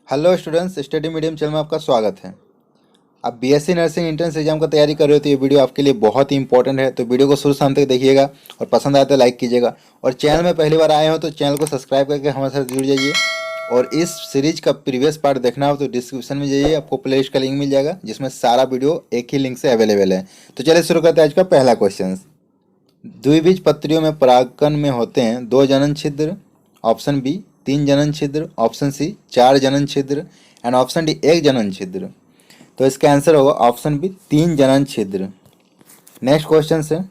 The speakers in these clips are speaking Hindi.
Hello students, study medium channel में आपका स्वागत है। आप बीएससी नर्सिंग एंट्रेंस एग्जाम का तैयारी कर रहे हो तो ये वीडियो आपके लिए बहुत ही इंपॉर्टेंट है। तो वीडियो को शुरू से अंत तक देखिएगा और पसंद आए तो लाइक कीजिएगा। और चैनल में पहली बार आए हो तो चैनल को सब्सक्राइब करके हमारे साथ जुड़ जाइए। और इस सीरीज का प्रीवियस पार्ट देखना हो तो डिस्क्रिप्शन में जाइए, आपको प्लेलिस्ट का लिंक मिल जाएगा जिसमें सारा वीडियो एक ही लिंक से अवेलेबल है। तो चलिए शुरू करते हैं आज का पहला क्वेश्चन। द्विबीजपत्रियों में परागकण में होते हैं 2 जनन छिद्र, ऑप्शन बी 3 जनन छिद्र, ऑप्शन सी 4 जनन छिद्र एंड ऑप्शन डी 1 जनन छिद्र। तो इसका आंसर होगा ऑप्शन बी 3 जनन छिद्र। नेक्स्ट क्वेश्चन है,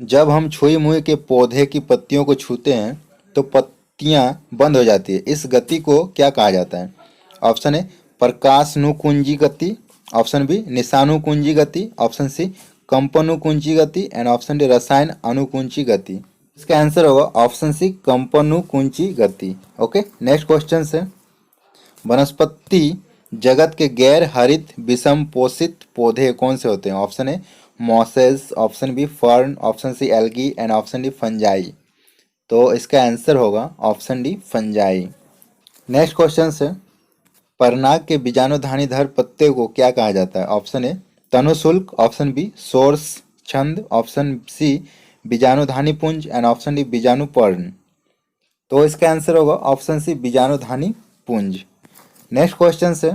जब हम छुई मुई के पौधे की पत्तियों को छूते हैं तो पत्तियां बंद हो जाती है, इस गति को क्या कहा जाता है? ऑप्शन ए प्रकाशानुकुंजी गति, ऑप्शन बी निशानुकुंजी गति, ऑप्शन सी कंपनुकुंजी गति एंड ऑप्शन डी रसायन अनुकुंजी गति। इसका आंसर होगा ऑप्शन सी कंपनुकुंजी गति। ओके, नेक्स्ट क्वेश्चन है, वनस्पति जगत के गैर हरित विषम पोषित पौधे कौन से होते हैं? Option A mosses, option B fern, option C algae and option D fungi. तो इसका आंसर होगा option D fungi. Next question है, परनाग के बीजाणुधानीधर पत्ते को क्या कहा जाता है? ऑप्शन ए तनुशुल्क, ऑप्शन बी सोर्स छंद, ऑप्शन सी बीजाणुधानी पुंज एंड ऑप्शन डी बीजाणुपर्ण। तो इसका आंसर होगा ऑप्शन सी बीजाणुधानी पुंज। नेक्स्ट क्वेश्चन है,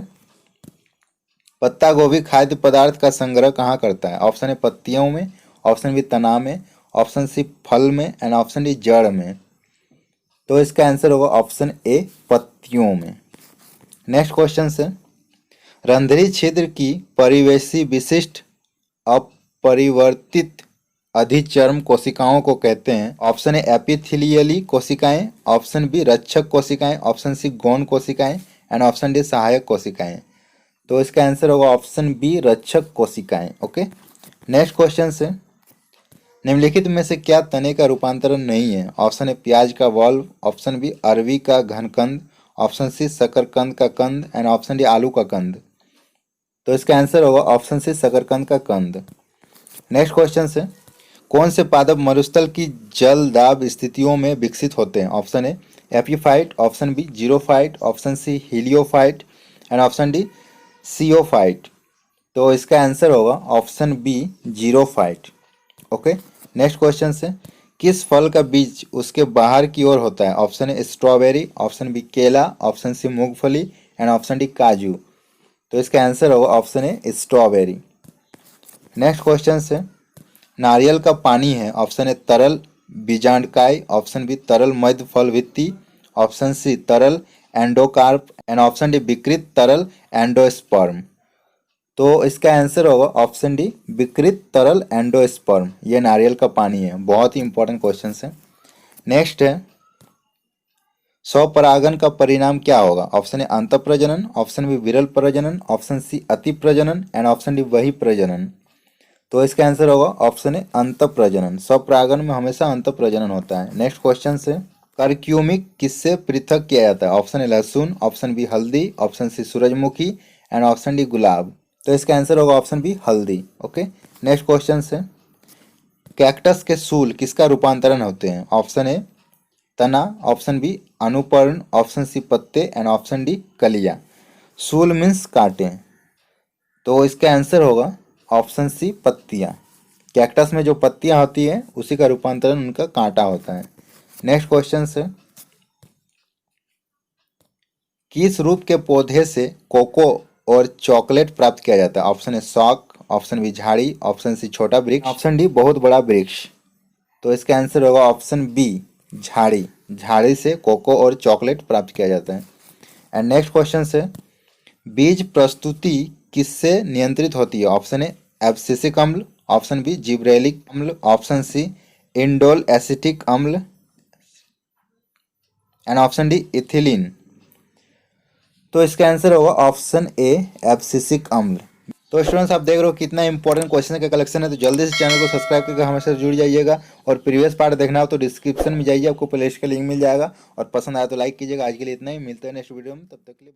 पत्ता गोभी खाद्य पदार्थ का संग्रह कहाँ करता है? ऑप्शन ए पत्तियों में, ऑप्शन बी तना में, ऑप्शन सी फल में एंड ऑप्शन डी जड़ में। तो इसका आंसर होगा ऑप्शन ए पत्तियों में। नेक्स्ट क्वेश्चन है, रंध्री छिद्र की परिवेशी विशिष्ट अपरिवर्तित अधिचर्म कोशिकाओं को कहते हैं? ऑप्शन ए एपिथेलियली कोशिकाएं, ऑप्शन बी रक्षक कोशिकाएं, ऑप्शन सी गौण कोशिकाएं एंड ऑप्शन डी सहायक कोशिकाएं। तो इसका आंसर होगा ऑप्शन बी रक्षक कोशिकाएं। ओके, नेक्स्ट क्वेश्चन है, निम्नलिखित में से क्या तने का रूपांतरण नहीं है? ऑप्शन ए प्याज का वॉल्व, ऑप्शन बी अरवी का घनकंद, ऑप्शन सी शकरकंद का कंद एंड ऑप्शन डी आलू का कंद। तो इसका आंसर होगा ऑप्शन सी शकरकंद का कंद। नेक्स्ट क्वेश्चन है, कौन से पादप मरुस्थल की जल दाब स्थितियों में विकसित होते हैं? Option A epiphyte, option B xerophyte, option C heliophyte and option D sciophyte. तो इसका आंसर होगा option B xerophyte. Okay, next question है, किस फल का बीज उसके बाहर की ओर होता है? Option A strawberry, option B केला, ऑप्शन सी मूंगफली एंड ऑप्शन डी काजू। तो इसका आंसर होगा option A strawberry. Next question है, नारियल का पानी है, ऑप्शन ए तरल बीजांडकाय, ऑप्शन बी तरल मध्य फल भित्ति, ऑप्शन सी तरल एंडोकार्प एंड ऑप्शन डी विकृत तरल एंडोस्पर्म। तो इसका आंसर होगा ऑप्शन डी विकृत तरल एंडोस्पर्म। ये नारियल का पानी है, बहुत ही इंपॉर्टेंट क्वेश्चन है। नेक्स्ट है, स्वपरागन का परिणाम क्या होगा? ऑप्शन ए अंतःप्रजनन, ऑप्शन बी विरल प्रजनन, ऑप्शन सी अति प्रजनन एंड ऑप्शन डी वही प्रजनन। तो इसका आंसर होगा ऑप्शन ए अंतःप्रजनन। स्वपरागन में हमेशा अंतःप्रजनन होता है। नेक्स्ट क्वेश्चन है, करक्यूमिक किससे पृथक किया जाता है? ऑप्शन ए लहसुन, ऑप्शन बी हल्दी, ऑप्शन सी सूरजमुखी एंड ऑप्शन डी गुलाब। तो इसका आंसर होगा ऑप्शन बी हल्दी। ओके, नेक्स्ट क्वेश्चन है, कैक्टस के सूल किसका रूपांतरण होते हैं? ऑप्शन ए तना, ऑप्शन बी अनुपर्ण, ऑप्शन सी पत्ते एंड ऑप्शन डी कलियां। सूल मीन्स कांटे, तो इसका आंसर होगा ऑप्शन सी पत्तियां। कैक्टस में जो पत्तियां होती है उसी का रूपांतरण उनका कांटा होता है। नेक्स्ट क्वेश्चन है, किस रूप के पौधे से कोको और चॉकलेट प्राप्त किया जाता है? Option A shock, option B झाड़ी, ऑप्शन सी छोटा वृक्ष, ऑप्शन डी बहुत बड़ा वृक्ष। तो इसका आंसर होगा ऑप्शन बी झाड़ी। झाड़ी से कोको और चॉकलेट प्राप्त किया जाता है। एंड नेक्स्ट क्वेश्चन है, बीज प्रस्तुति किससे नियंत्रित होती है? ऑप्शन ए एब्सिसिक अम्ल, ऑप्शन बी जिब्रेलिक अम्ल, ऑप्शन सी इंडोल एसिटिक अम्ल एंड ऑप्शन डी इथिलीन। तो इसका आंसर होगा ऑप्शन ए एब्सिसिक अम्ल। तो स्टूडेंट्स, आप देख रहे हो कितना इंपॉर्टेंट क्वेश्चन का कलेक्शन है। तो जल्दी से चैनल को सब्सक्राइब करके हमारे साथ जुड़ जाइएगा। और प्रीवियस पार्ट देखना हो तो डिस्क्रिप्शन में जाइए, आपको प्लेलिस्ट का लिंक मिल जाएगा। और पसंद आया तो लाइक कीजिएगा। आज के लिए इतना ही, मिलते हैं नेक्स्ट वीडियो में, तब तक के लिए।